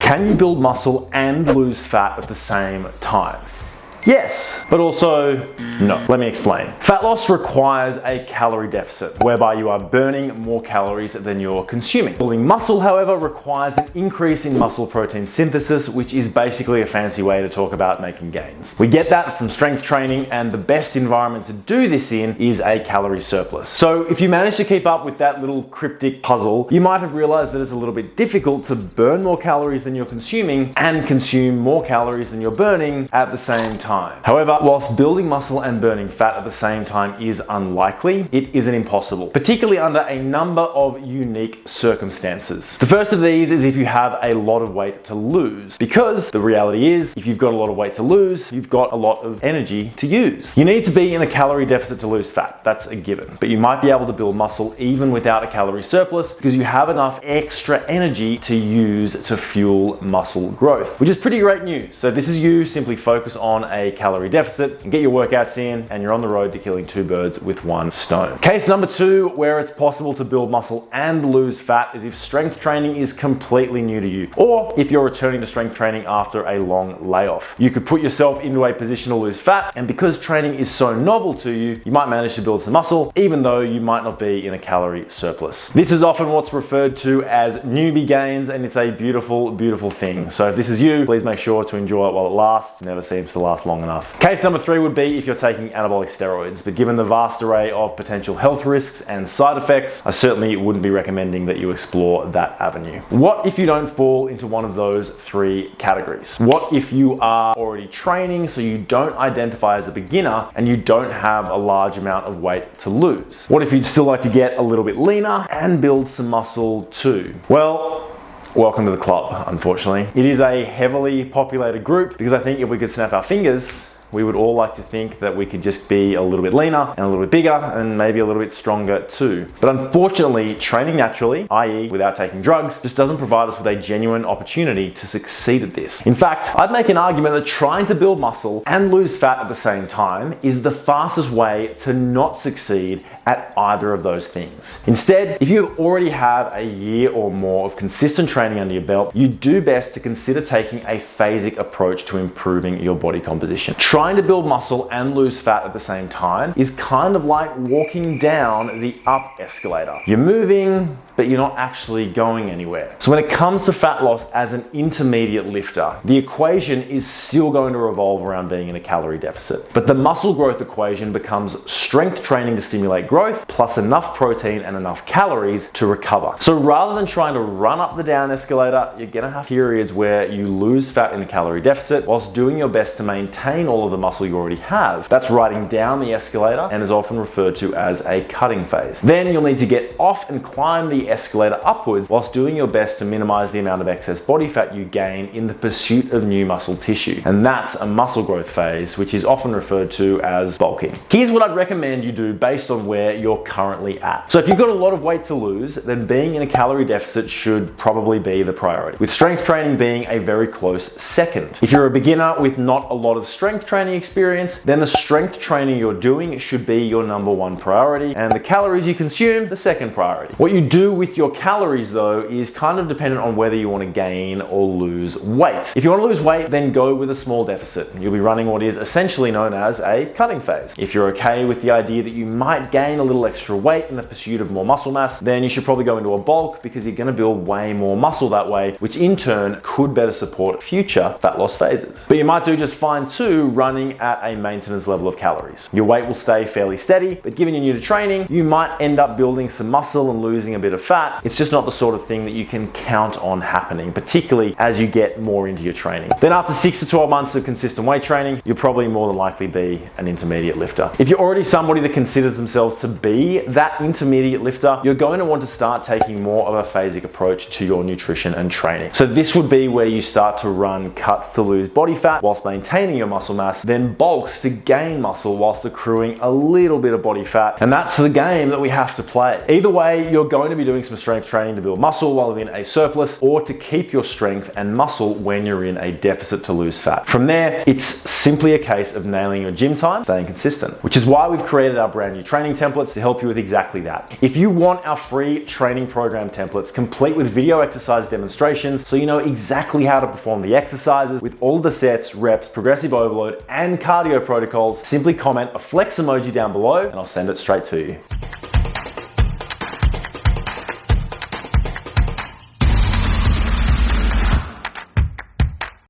Can you build muscle and lose fat at the same time? Yes, but also no. Let me explain. Fat loss requires a calorie deficit, whereby you are burning more calories than you're consuming. Building muscle, however, requires an increase in muscle protein synthesis, which is basically a fancy way to talk about making gains. We get that from strength training, and the best environment to do this in is a calorie surplus. So if you manage to keep up with that little cryptic puzzle, you might have realized that it's a little bit difficult to burn more calories than you're consuming and consume more calories than you're burning at the same time. However, whilst building muscle and burning fat at the same time is unlikely, it isn't impossible, particularly under a number of unique circumstances. The first of these is if you have a lot of weight to lose, because the reality is, if you've got a lot of weight to lose, you've got a lot of energy to use. You need to be in a calorie deficit to lose fat, that's a given, but you might be able to build muscle even without a calorie surplus because you have enough extra energy to use to fuel muscle growth, which is pretty great news. So if this is you, simply focus on a calorie deficit and get your workouts in, and you're on the road to killing two birds with one stone. Case number two, where it's possible to build muscle and lose fat, is if strength training is completely new to you, or if you're returning to strength training after a long layoff. You could put yourself into a position to lose fat, and because training is so novel to you, you might manage to build some muscle, even though you might not be in a calorie surplus. This is often what's referred to as newbie gains, and it's a beautiful, beautiful thing. So if this is you, please make sure to enjoy it while it lasts. It never seems to last long enough. Case number three would be if you're taking anabolic steroids, but given the vast array of potential health risks and side effects, I certainly wouldn't be recommending that you explore that avenue. What if you don't fall into one of those three categories? What if you are already training, so you don't identify as a beginner and you don't have a large amount of weight to lose? What if you'd still like to get a little bit leaner and build some muscle too? Well, welcome to the club, unfortunately. It is a heavily populated group because I think if we could snap our fingers, we would all like to think that we could just be a little bit leaner and a little bit bigger and maybe a little bit stronger too. But unfortunately, training naturally, i.e. without taking drugs, just doesn't provide us with a genuine opportunity to succeed at this. In fact, I'd make an argument that trying to build muscle and lose fat at the same time is the fastest way to not succeed at either of those things. Instead, if you already have a year or more of consistent training under your belt, you do best to consider taking a phasic approach to improving your body composition. Trying to build muscle and lose fat at the same time is kind of like walking down the up escalator. You're moving, but you're not actually going anywhere. So when it comes to fat loss as an intermediate lifter, the equation is still going to revolve around being in a calorie deficit. But the muscle growth equation becomes strength training to stimulate growth, plus enough protein and enough calories to recover. So rather than trying to run up the down escalator, you're gonna have periods where you lose fat in the calorie deficit whilst doing your best to maintain all of the muscle you already have. That's riding down the escalator and is often referred to as a cutting phase. Then you'll need to get off and climb the escalator upwards whilst doing your best to minimize the amount of excess body fat you gain in the pursuit of new muscle tissue. And that's a muscle growth phase, which is often referred to as bulking. Here's what I'd recommend you do based on where you're currently at. So if you've got a lot of weight to lose, then being in a calorie deficit should probably be the priority, with strength training being a very close second. If you're a beginner with not a lot of strength training experience, then the strength training you're doing should be your number one priority, and the calories you consume, the second priority. What you do with your calories though is kind of dependent on whether you want to gain or lose weight. If you want to lose weight, then go with a small deficit. You'll be running what is essentially known as a cutting phase. If you're okay with the idea that you might gain a little extra weight in the pursuit of more muscle mass, then you should probably go into a bulk because you're going to build way more muscle that way, which in turn could better support future fat loss phases. But you might do just fine too running at a maintenance level of calories. Your weight will stay fairly steady, but given you're new to training, you might end up building some muscle and losing a bit of fat. It's just not the sort of thing that you can count on happening, particularly as you get more into your training. Then after 6 to 12 months of consistent weight training, you'll probably more than likely be an intermediate lifter. If you're already somebody that considers themselves to be that intermediate lifter, you're going to want to start taking more of a phasic approach to your nutrition and training. So this would be where you start to run cuts to lose body fat whilst maintaining your muscle mass, then bulks to gain muscle whilst accruing a little bit of body fat. And that's the game that we have to play. Either way, you're going to be doing doing some strength training to build muscle while in a surplus, or to keep your strength and muscle when you're in a deficit to lose fat. From there, it's simply a case of nailing your gym time, staying consistent, which is why we've created our brand new training templates to help you with exactly that. If you want our free training program templates, complete with video exercise demonstrations, so you know exactly how to perform the exercises with all the sets, reps, progressive overload, and cardio protocols, simply comment a flex emoji down below and I'll send it straight to you.